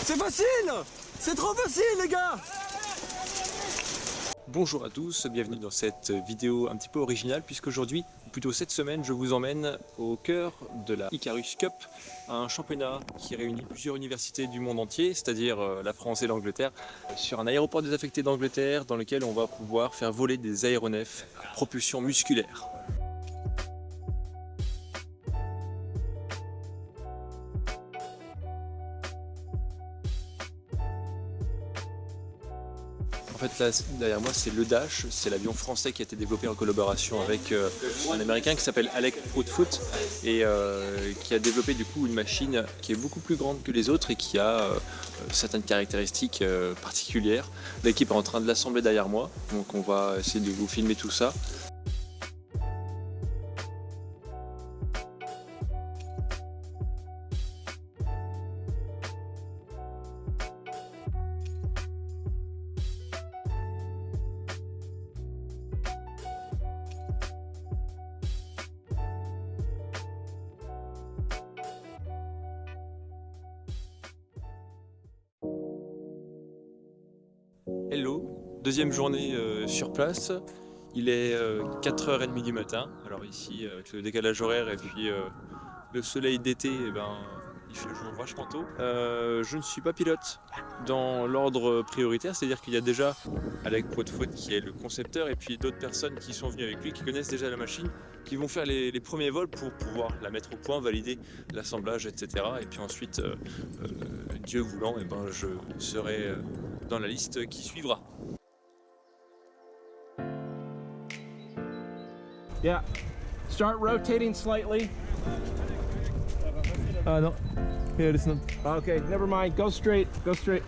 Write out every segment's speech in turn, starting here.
C'est facile! C'est trop facile les gars! Bonjour à tous, bienvenue dans cette vidéo un petit peu originale puisqu'aujourd'hui, ou plutôt cette semaine, je vous emmène au cœur de la Icarus Cup, un championnat qui réunit plusieurs universités du monde entier, c'est-à-dire la France et l'Angleterre, sur un aéroport désaffecté d'Angleterre dans lequel on va pouvoir faire voler des aéronefs à propulsion musculaire. En fait, là, derrière moi, c'est le Dash, c'est l'avion français qui a été développé en collaboration avec un Américain qui s'appelle Alec Proudfoot et qui a développé du coup une machine qui est beaucoup plus grande que les autres et qui a certaines caractéristiques particulières. L'équipe est en train de l'assembler derrière moi, donc on va essayer de vous filmer tout ça. Hello, deuxième journée sur place, il est 4h30 du matin, alors ici avec le décalage horaire et puis le soleil d'été, il fait le jour vachement tôt. Je ne suis pas pilote dans l'ordre prioritaire, c'est-à-dire qu'il y a déjà Alec Proudfoot qui est le concepteur et puis d'autres personnes qui sont venues avec lui, qui connaissent déjà la machine, qui vont faire les premiers vols pour pouvoir la mettre au point, valider l'assemblage, etc. Et puis ensuite, Dieu voulant, je serai dans la liste qui suivra. Yeah, start rotating slightly. No, yeah, it's not. Okay, never mind. Go straight. Go straight.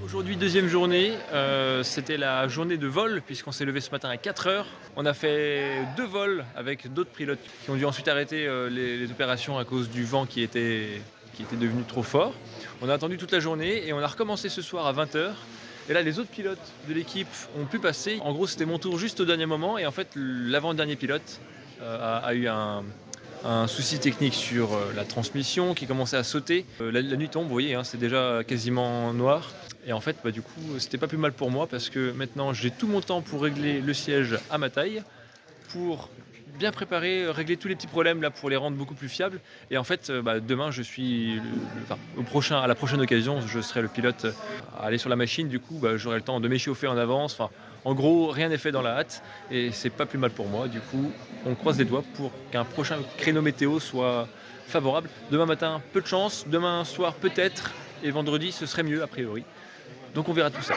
Aujourd'hui, deuxième journée, c'était la journée de vol puisqu'on s'est levé ce matin à 4h. On a fait 2 vols avec d'autres pilotes qui ont dû ensuite arrêter les opérations à cause du vent qui était devenu trop fort. On a attendu toute la journée et on a recommencé ce soir à 20h. Et là, les autres pilotes de l'équipe ont pu passer. En gros, c'était mon tour juste au dernier moment et en fait, l'avant-dernier pilote a eu un souci technique sur la transmission qui commençait à sauter. La nuit tombe, vous voyez, c'est déjà quasiment noir. Et en fait, du coup, c'était pas plus mal pour moi parce que maintenant, j'ai tout mon temps pour régler le siège à ma taille, pour bien préparer, régler tous les petits problèmes là pour les rendre beaucoup plus fiables. Et en fait, demain, je suis, à la prochaine occasion, je serai le pilote à aller sur la machine. Du coup, j'aurai le temps de m'échauffer en avance. En gros, rien n'est fait dans la hâte et c'est pas plus mal pour moi. Du coup, on croise les doigts pour qu'un prochain créneau météo soit favorable. Demain matin, peu de chance. Demain soir, peut-être. Et vendredi, ce serait mieux a priori. Donc on verra tout ça.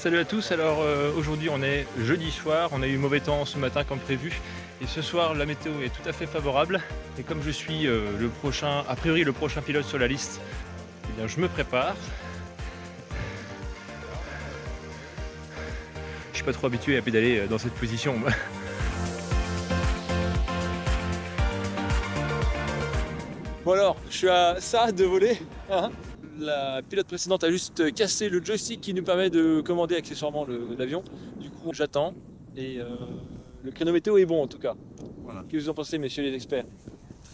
Salut à tous, alors aujourd'hui on est jeudi soir, on a eu mauvais temps ce matin comme prévu et ce soir la météo est tout à fait favorable et comme je suis a priori le prochain pilote sur la liste, eh bien je me prépare. Je suis pas trop habitué à pédaler dans cette position. Bon alors, je suis à ça de voler. Hein, la pilote précédente a juste cassé le joystick qui nous permet de commander accessoirement l'avion. Du coup, j'attends et le créneau météo est bon en tout cas. Voilà. Qu'est-ce que vous en pensez, messieurs les experts?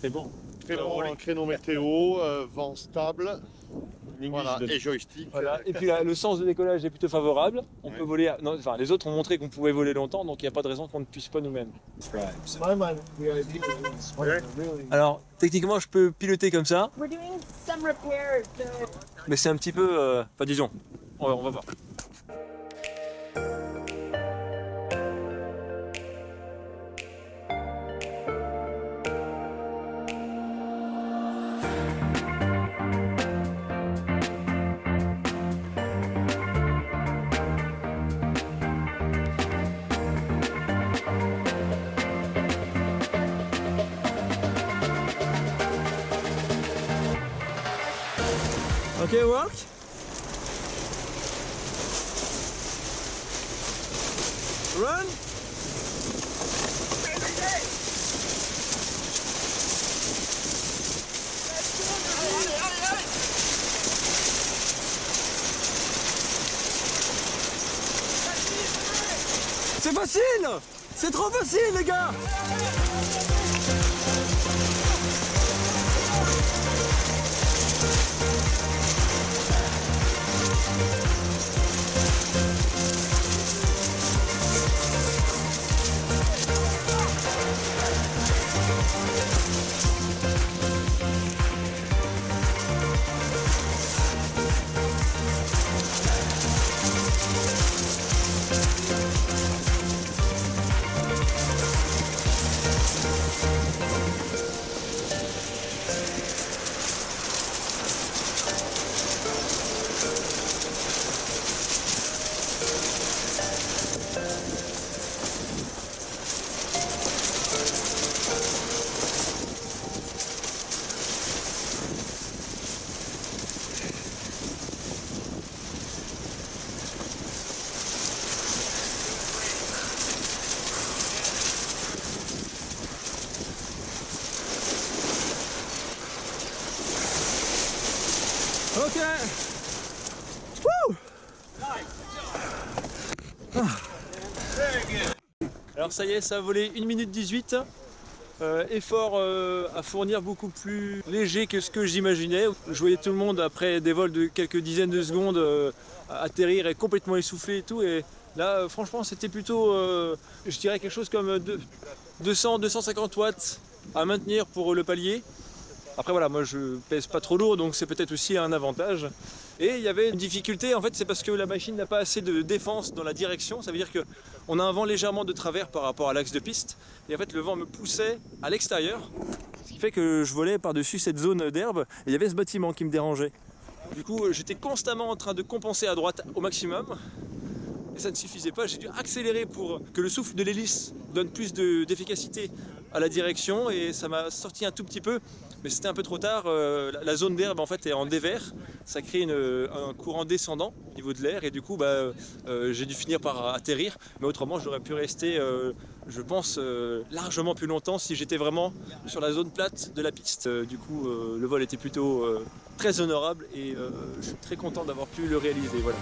Très bon. Très bon, un créneau météo, vent stable, voilà, et joystick. Voilà. Et puis là, le sens de décollage est plutôt favorable. On peut voler. Enfin, les autres ont montré qu'on pouvait voler longtemps, donc il n'y a pas de raison qu'on ne puisse pas nous-mêmes. Alors, techniquement, je peux piloter comme ça. Mais c'est un petit peu. Enfin, disons. On va voir. Okay, work. Run. C'est facile. C'est trop facile, les gars. Ok. Woo. Alors ça y est, ça a volé 1 minute 18. Effort à fournir beaucoup plus léger que ce que j'imaginais. Je voyais tout le monde après des vols de quelques dizaines de secondes atterrir et complètement essoufflé et tout. Et là, franchement, c'était plutôt, je dirais quelque chose comme 200-250 watts à maintenir pour le palier. Après voilà, moi je pèse pas trop lourd, donc c'est peut-être aussi un avantage. Et il y avait une difficulté, en fait c'est parce que la machine n'a pas assez de défense dans la direction. Ça veut dire qu'on a un vent légèrement de travers par rapport à l'axe de piste. Et en fait le vent me poussait à l'extérieur. Ce qui fait que je volais par-dessus cette zone d'herbe. Et il y avait ce bâtiment qui me dérangeait. Du coup j'étais constamment en train de compenser à droite au maximum. Et ça ne suffisait pas, j'ai dû accélérer pour que le souffle de l'hélice donne plus d'efficacité à la direction. Et ça m'a sorti un tout petit peu. Mais c'était un peu trop tard, la zone d'herbe en fait est en dévers, ça crée un courant descendant au niveau de l'air et du coup j'ai dû finir par atterrir, mais autrement j'aurais pu rester je pense largement plus longtemps si j'étais vraiment sur la zone plate de la piste. Du coup le vol était plutôt très honorable et je suis très content d'avoir pu le réaliser. Voilà.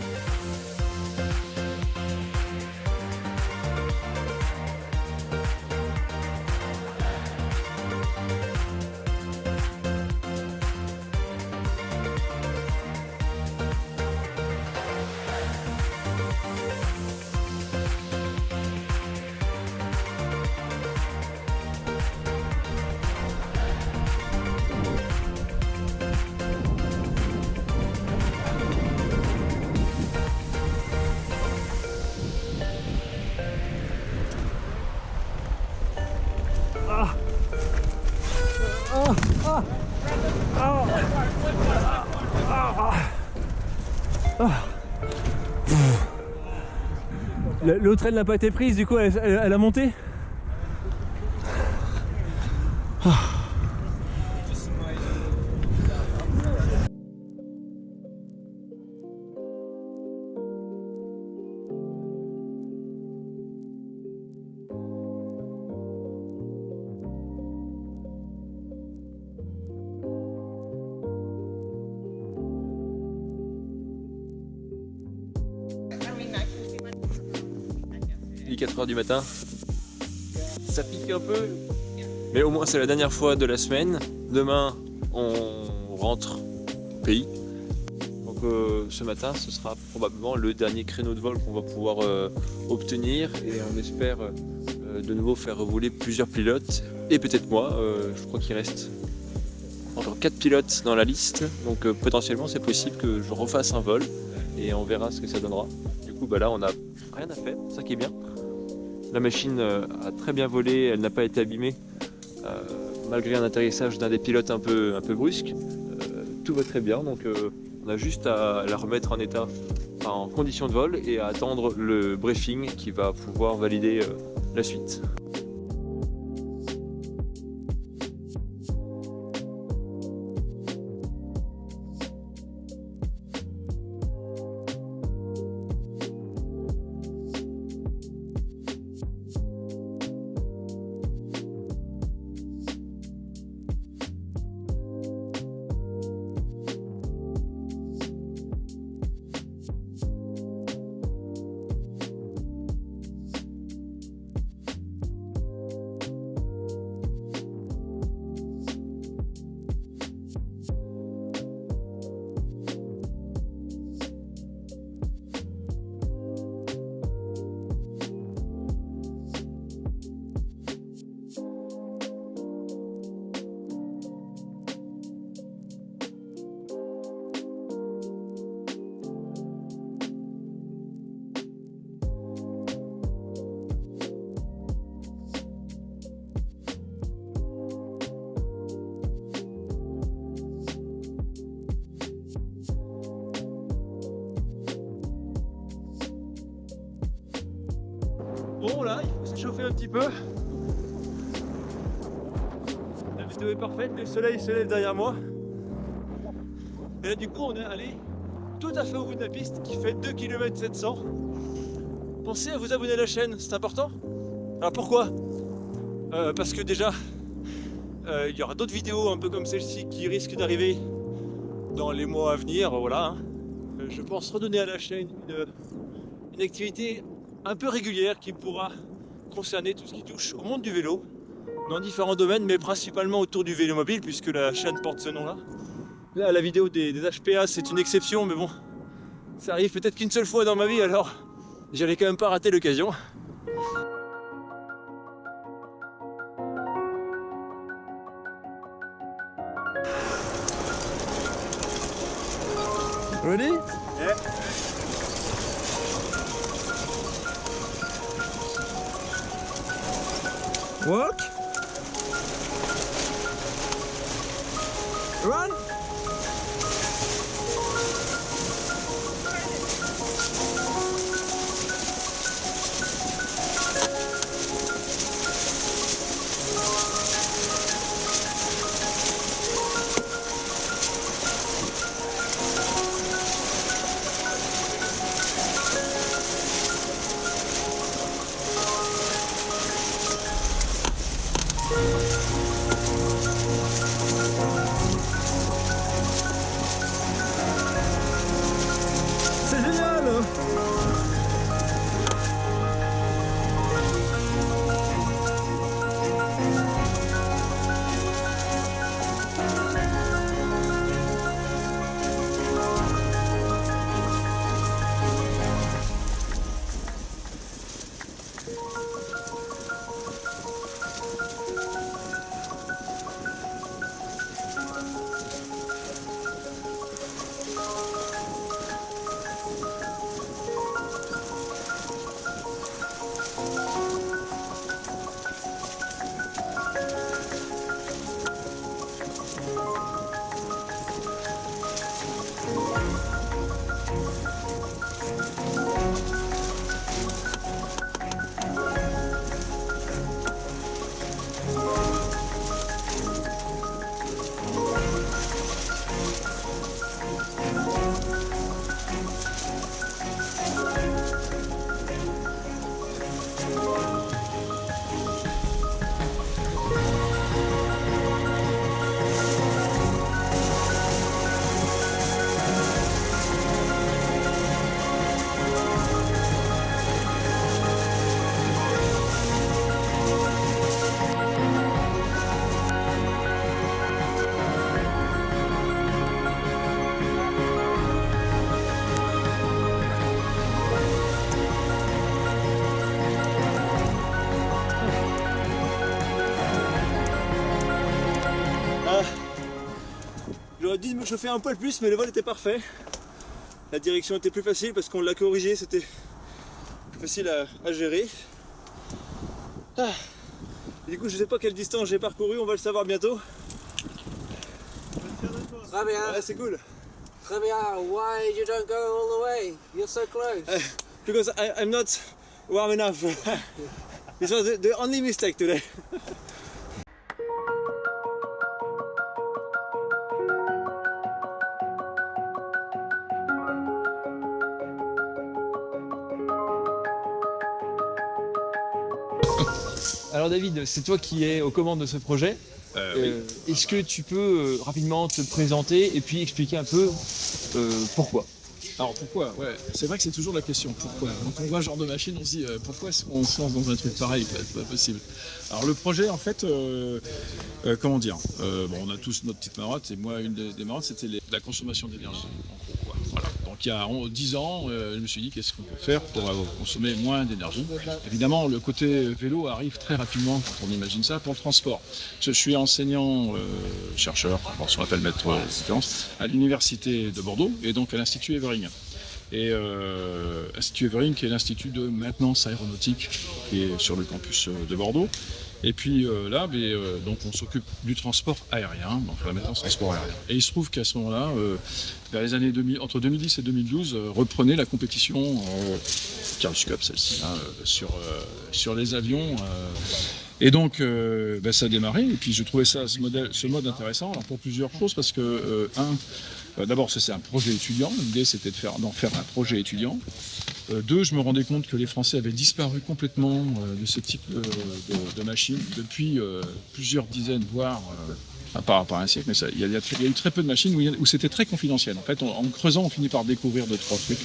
L'autre elle n'a pas été prise, du coup elle a monté. Il est 4 h du matin, ça pique un peu, mais au moins c'est la dernière fois de la semaine. Demain on rentre au pays, donc ce matin ce sera probablement le dernier créneau de vol qu'on va pouvoir obtenir, et on espère de nouveau faire voler plusieurs pilotes, et peut-être moi. Je crois qu'il reste encore 4 pilotes dans la liste, donc potentiellement c'est possible que je refasse un vol et on verra ce que ça donnera. Du coup là on n'a rien à faire, ça qui est bien. La machine a très bien volé, elle n'a pas été abîmée, malgré un atterrissage d'un des pilotes un peu brusque. Tout va très bien, donc on a juste à la remettre en état, en condition de vol, et à attendre le briefing qui va pouvoir valider la suite. Bon là, il faut s'échauffer un petit peu. La météo est parfaite, le soleil se lève derrière moi. Et là du coup on est allé tout à fait au bout de la piste qui fait 2 km 700. Pensez à vous abonner à la chaîne, c'est important. Alors pourquoi parce que déjà il y aura d'autres vidéos un peu comme celle-ci qui risquent d'arriver dans les mois à venir, voilà. Hein. Je pense redonner à la chaîne une activité un peu régulière qui pourra concerner tout ce qui touche au monde du vélo dans différents domaines, mais principalement autour du vélo mobile, puisque la chaîne porte ce nom là. Là la vidéo des HPA c'est une exception, mais bon, ça arrive peut-être qu'une seule fois dans ma vie, alors j'allais quand même pas rater l'occasion. Ready? Yeah. Walk. Run. C'est génial! J'aurais dû me chauffer un poil plus, mais le vol était parfait. La direction était plus facile parce qu'on l'a corrigé, c'était plus facile à gérer. Ah. Du coup, je sais pas quelle distance j'ai parcouru, on va le savoir bientôt. Très bien. Ouais, c'est cool. Très bien. Why you don't go all the way? You're so close. Because I'm not warm enough. This was the only mistake today. Alors David, c'est toi qui es aux commandes de ce projet. Oui. Est-ce que tu peux rapidement te présenter et puis expliquer un peu pourquoi? Alors pourquoi? Ouais, c'est vrai que c'est toujours la question. Pourquoi? Quand on voit ce genre de machine, on se dit pourquoi est-ce qu'on se lance dans un truc pareil? C'est pas possible. Alors le projet, en fait, comment dire? Bon, on a tous notre petite marotte, et moi, une des marottes, c'était la consommation d'énergie. En gros, quoi. Voilà. Donc il y a 10 ans, je me suis dit qu'est-ce qu'on peut faire pour consommer moins d'énergie. Évidemment, le côté vélo arrive très rapidement quand on imagine ça pour le transport. Je suis enseignant chercheur, bon, ce qu'on appelle maître de conférence, à l'université de Bordeaux et donc à l'Institut Evering. Et l'Institut Evering qui est l'institut de maintenance aéronautique qui est sur le campus de Bordeaux. Et puis là, donc on s'occupe du transport aérien, donc la maintenance transport aérien. Et il se trouve qu'à ce moment-là, vers les années 2000, entre 2010 et 2012, reprenait la compétition Carlos Cup, celle-ci, hein, sur les avions. Et donc, ça a démarré. Et puis je trouvais ce mode intéressant, alors pour plusieurs choses, parce que d'abord, c'est un projet étudiant. L'idée, c'était d'en faire un projet étudiant. Deux, je me rendais compte que les Français avaient disparu complètement de ce type de machines depuis plusieurs dizaines, voire pas un siècle, mais il y a eu très peu de machines où c'était très confidentiel. En fait, en creusant, on finit par découvrir 2-3 trucs.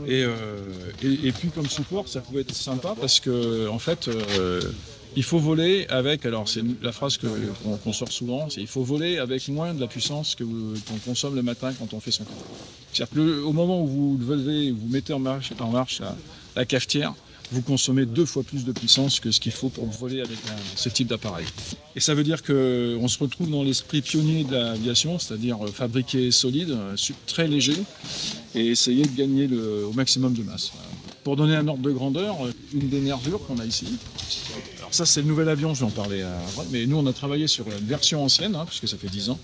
Et puis, comme support, ça pouvait être sympa parce que, en fait, il faut voler avec, alors c'est la phrase qu'on sort souvent, c'est il faut voler avec moins de la puissance qu'on consomme le matin quand on fait son travail. C'est-à-dire qu'au moment où vous le levez, vous mettez en marche la cafetière, vous consommez 2 fois plus de puissance que ce qu'il faut pour voler avec ce type d'appareil. Et ça veut dire qu'on se retrouve dans l'esprit pionnier de l'aviation, c'est-à-dire fabriquer solide, très léger, et essayer de gagner au maximum de masse. Pour donner un ordre de grandeur, une des nervures qu'on a ici, alors ça c'est le nouvel avion, je vais en parler après, mais nous on a travaillé sur une version ancienne, puisque ça fait 10 ans.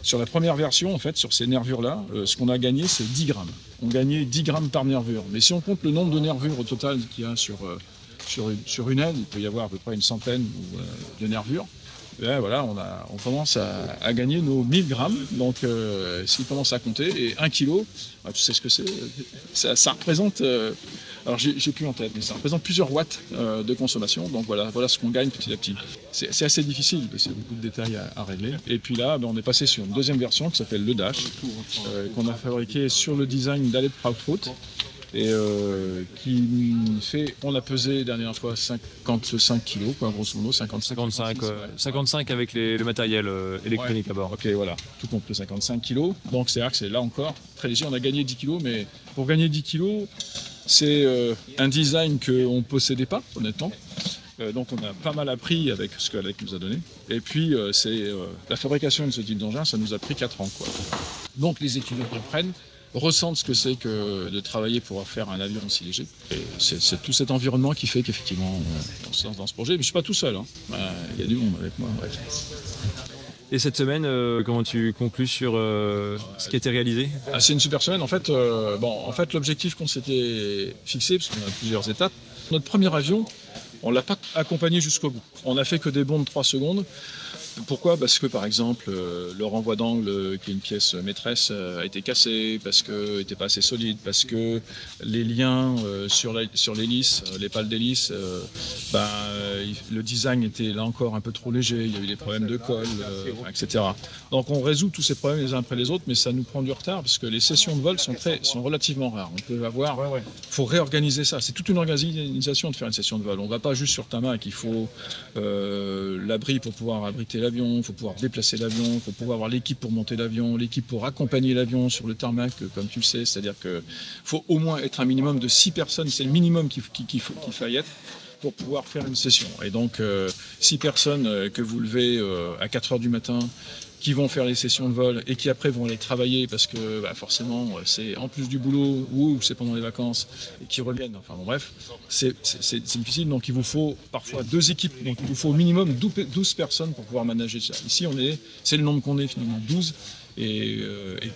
Sur la première version, en fait, sur ces nervures-là, ce qu'on a gagné, c'est 10 grammes. On gagnait 10 grammes par nervure. Mais si on compte le nombre de nervures au total qu'il y a sur une aile, il peut y avoir à peu près une centaine de nervures. Et là, voilà, on commence à gagner nos 1000 grammes. Donc, s'il commence à compter, et 1 kilo, tu sais ce que c'est, ça représente... alors j'ai plus en tête, mais ça représente plusieurs watts de consommation. Donc voilà ce qu'on gagne petit à petit. C'est assez difficile, c'est beaucoup de détails à régler. Et puis là, on est passé sur une deuxième version qui s'appelle le Dash, qu'on a fabriqué sur le design d'Aled Proudfoot. Et qui fait, on a pesé la dernière fois 55 kilos, quoi, grosso modo, 55 avec le matériel électronique à bord. Ok, voilà, tout compte 55 kilos. Donc c'est vrai que c'est là encore très léger. On a gagné 10 kilos, mais pour gagner 10 kilos, c'est un design qu'on ne possédait pas, honnêtement. Donc on a pas mal appris avec ce qu'Alec nous a donné. Et puis la fabrication de ce type d'engin, ça nous a pris 4 ans, quoi. Donc les étudiants comprennent, ressentent ce que c'est que de travailler pour faire un avion aussi léger. Et c'est tout cet environnement qui fait qu'effectivement on se lance dans ce projet. Mais je ne suis pas tout seul, hein. Il y a du monde avec moi. Ouais. Et cette semaine, comment tu conclus sur ce qui a été réalisé? C'est une super semaine. En fait, l'objectif qu'on s'était fixé, parce qu'on a plusieurs étapes, notre premier avion, on ne l'a pas accompagné jusqu'au bout. On n'a fait que des bonds de 3 secondes. Pourquoi? Parce que par exemple le renvoi d'angle, qui est une pièce maîtresse, a été cassé, parce qu'il n'était pas assez solide, parce que les liens sur l'hélice, les pales d'hélice, le design était là encore un peu trop léger, il y a eu des problèmes de colle, etc. Donc on résout tous ces problèmes les uns après les autres, mais ça nous prend du retard parce que les sessions de vol sont relativement rares. On peut avoir, faut réorganiser ça. C'est toute une organisation de faire une session de vol. On ne va pas juste sur tarmac, il faut l'abri pour pouvoir abriter l'avion, il faut pouvoir déplacer l'avion, il faut pouvoir avoir l'équipe pour monter l'avion, l'équipe pour accompagner l'avion sur le tarmac, comme tu le sais, c'est-à-dire qu'il faut au moins être un minimum de 6 personnes, c'est le minimum qu'il faille être. pour pouvoir faire une session. Et donc 6 personnes que vous levez à 4 heures du matin, qui vont faire les sessions de vol et qui après vont aller travailler parce que forcément c'est en plus du boulot ou c'est pendant les vacances et qui reviennent, enfin bon bref, c'est difficile, donc il vous faut parfois 2 équipes, donc il vous faut au minimum 12 personnes pour pouvoir manager ça. Ici c'est le nombre qu'on est finalement, 12. Et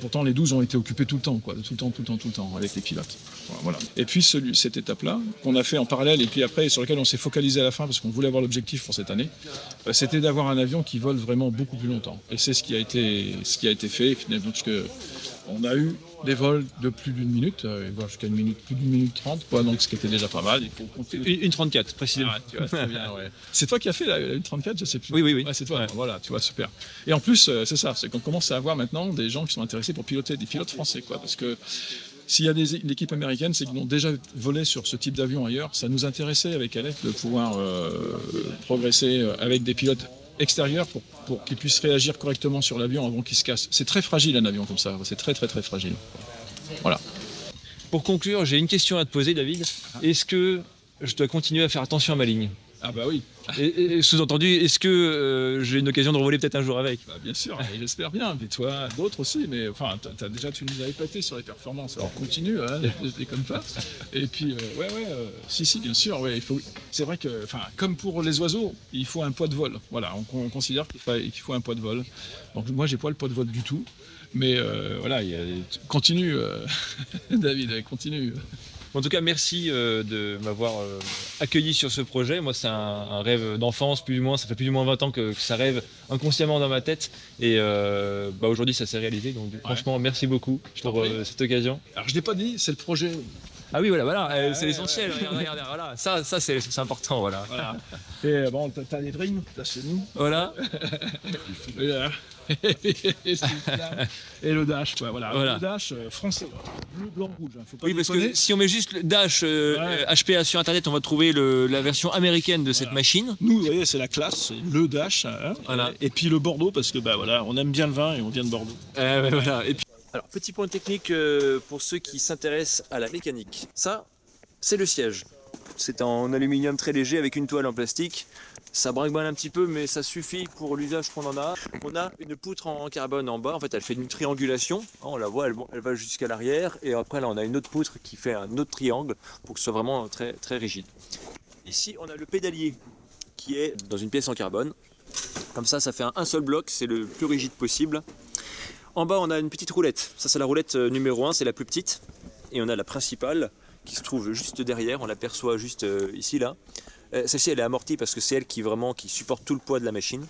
pourtant les 12 ont été occupés tout le temps, quoi, tout le temps avec les pilotes. Voilà. Et puis cette étape-là qu'on a fait en parallèle et puis après sur laquelle on s'est focalisé à la fin parce qu'on voulait avoir l'objectif pour cette année, c'était d'avoir un avion qui vole vraiment beaucoup plus longtemps. Et c'est ce qui a été fait finalement, parce que on a eu des vols de plus d'une minute, voire jusqu'à une minute, plus d'une minute 30, quoi, donc ce qui était déjà pas mal. Il faut continuer. Une 34 précisément. Ah, tu vois, très bien, ouais. C'est toi qui as fait la 1.34, je sais plus. Oui. Ouais, c'est toi. Ouais. Voilà, tu vois, super. Et en plus, c'est ça, c'est qu'on commence à avoir maintenant des gens qui sont intéressés pour piloter, des pilotes français, quoi, parce que s'il y a une équipe américaine, c'est qu'ils ont déjà volé sur ce type d'avion ailleurs. Ça nous intéressait avec Alec de pouvoir progresser avec des pilotes extérieurs pour qu'ils puissent réagir correctement sur l'avion avant qu'il se casse. C'est très fragile un avion comme ça, c'est très fragile. Voilà. Pour conclure, j'ai une question à te poser, David. Est-ce que je dois continuer à faire attention à ma ligne? Ah bah oui. Et sous-entendu, est-ce que j'ai une occasion de revoler peut-être un jour avec? Bien sûr, j'espère bien. Mais toi, d'autres aussi. Mais enfin, tu nous as épaté sur les performances. Alors continue, hein, je déconne pas. Et puis, si, bien sûr. Ouais, c'est vrai que, enfin, comme pour les oiseaux, il faut un poids de vol. Voilà, on considère qu'il faut un poids de vol. Donc moi, j'ai pas le poids de vol du tout. Mais voilà, continue, David, continue. En tout cas, merci de m'avoir accueilli sur ce projet. Moi, c'est un rêve d'enfance, plus ou moins. Ça fait plus ou moins 20 ans que ça rêve inconsciemment dans ma tête. Et aujourd'hui, ça s'est réalisé. Donc, franchement, merci beaucoup pour cette occasion. Alors, je n'ai pas dit, c'est le projet. Ah oui, voilà, c'est l'essentiel. Regarde, voilà. Ça c'est important, voilà. Et bon, t'as les dreams, t'as chez nous. Voilà. Et le dash, quoi. Voilà. Le dash français, bleu, blanc, rouge. Faut pas parce que si on met juste le dash HPA sur internet, on va trouver la version américaine de cette machine. Nous, vous voyez, c'est la classe, c'est le dash. Hein, voilà. Et puis le Bordeaux, parce que on aime bien le vin et on vient de Bordeaux. Voilà. Et puis, alors, petit point technique pour ceux qui s'intéressent à la mécanique. Ça, c'est le siège. C'est en aluminium très léger avec une toile en plastique. Ça brinque-balle un petit peu, mais ça suffit pour l'usage qu'on en a. On a une poutre en carbone en bas. En fait, elle fait une triangulation. On la voit, elle va jusqu'à l'arrière. Et après, là, on a une autre poutre qui fait un autre triangle pour que ce soit vraiment très, très rigide. Ici, on a le pédalier qui est dans une pièce en carbone. Comme ça fait un seul bloc. C'est le plus rigide possible. En bas, on a une petite roulette. Ça, c'est la roulette numéro 1, c'est la plus petite. Et on a la principale qui se trouve juste derrière. On l'aperçoit juste ici, là. Celle-ci, elle est amortie parce que c'est elle qui supporte tout le poids de la machine.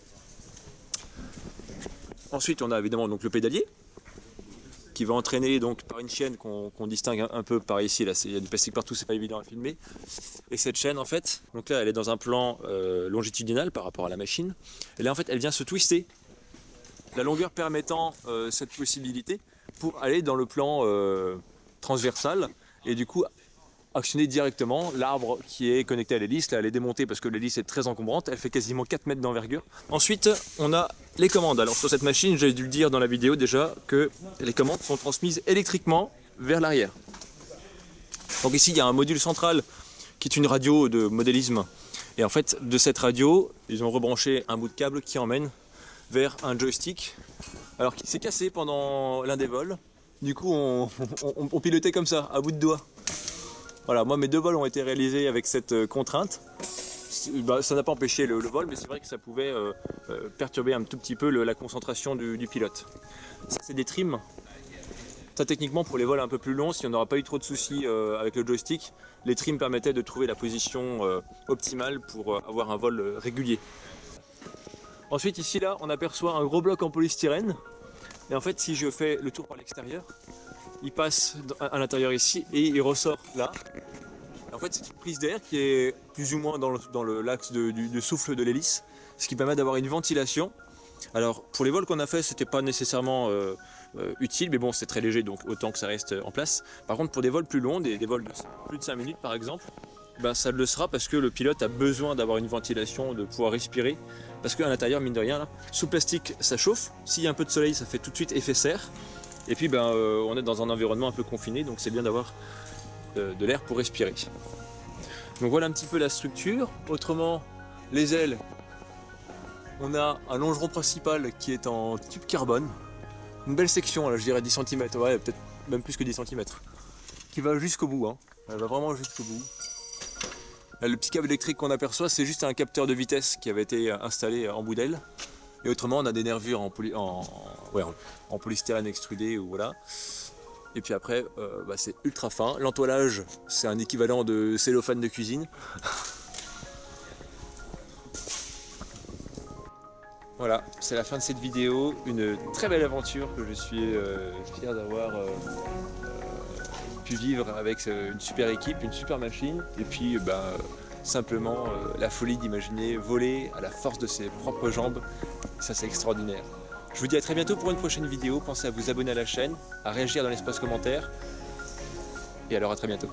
Ensuite, on a évidemment donc, le pédalier qui va entraîner donc, par une chaîne qu'on distingue un peu par ici. Là, il y a du plastique partout, c'est pas évident à filmer. Et cette chaîne, en fait, donc là, elle est dans un plan longitudinal par rapport à la machine. Et là, en fait, elle vient se twister. La longueur permettant cette possibilité pour aller dans le plan transversal et du coup actionner directement l'arbre qui est connecté à l'hélice. Là, elle est démontée parce que l'hélice est très encombrante, elle fait quasiment 4 mètres d'envergure. Ensuite, on a les commandes. Alors sur cette machine, j'ai dû le dire dans la vidéo déjà, que les commandes sont transmises électriquement vers l'arrière. Donc ici, il y a un module central qui est une radio de modélisme. Et en fait, de cette radio, ils ont rebranché un bout de câble qui emmène vers un joystick, alors qui s'est cassé pendant l'un des vols. Du coup, on pilotait comme ça, à bout de doigt. Voilà, moi mes 2 vols ont été réalisés avec cette contrainte. Ça n'a pas empêché le vol, mais c'est vrai que ça pouvait perturber un tout petit peu la concentration du pilote. Ça, c'est des trims. Ça, techniquement, pour les vols un peu plus longs, si on n'aura pas eu trop de soucis avec le joystick, les trims permettaient de trouver la position optimale pour avoir un vol régulier. Ensuite, ici, là, on aperçoit un gros bloc en polystyrène. Et en fait, si je fais le tour par l'extérieur, il passe à l'intérieur ici et il ressort là. Et en fait, c'est une prise d'air qui est plus ou moins dans l'axe du souffle de l'hélice, ce qui permet d'avoir une ventilation. Alors, pour les vols qu'on a fait, c'était pas nécessairement utile, mais bon, c'est très léger, donc autant que ça reste en place. Par contre, pour des vols plus longs, des vols de plus de 5 minutes par exemple, ça le sera parce que le pilote a besoin d'avoir une ventilation, de pouvoir respirer. Parce qu'à l'intérieur, mine de rien, là, sous plastique, ça chauffe. S'il y a un peu de soleil, ça fait tout de suite effet serre. Et puis, on est dans un environnement un peu confiné, donc c'est bien d'avoir de l'air pour respirer. Donc voilà un petit peu la structure. Autrement, les ailes, on a un longeron principal qui est en tube carbone. Une belle section, là, je dirais 10 cm, ouais, peut-être même plus que 10 cm. Qui va jusqu'au bout, hein. Elle va vraiment jusqu'au bout. Là, le petit câble électrique qu'on aperçoit, c'est juste un capteur de vitesse qui avait été installé en bout d'aile. Et autrement, on a des nervures en polystyrène extrudé, ou voilà. Et puis après, c'est ultra fin. L'entoilage, c'est un équivalent de cellophane de cuisine. Voilà, c'est la fin de cette vidéo. Une très belle aventure que je suis fier d'avoir pu vivre avec une super équipe, une super machine. Et puis, simplement la folie d'imaginer voler à la force de ses propres jambes. Ça, c'est extraordinaire. Je vous dis à très bientôt pour une prochaine vidéo. Pensez à vous abonner à la chaîne, à réagir dans l'espace commentaire. Et alors à très bientôt.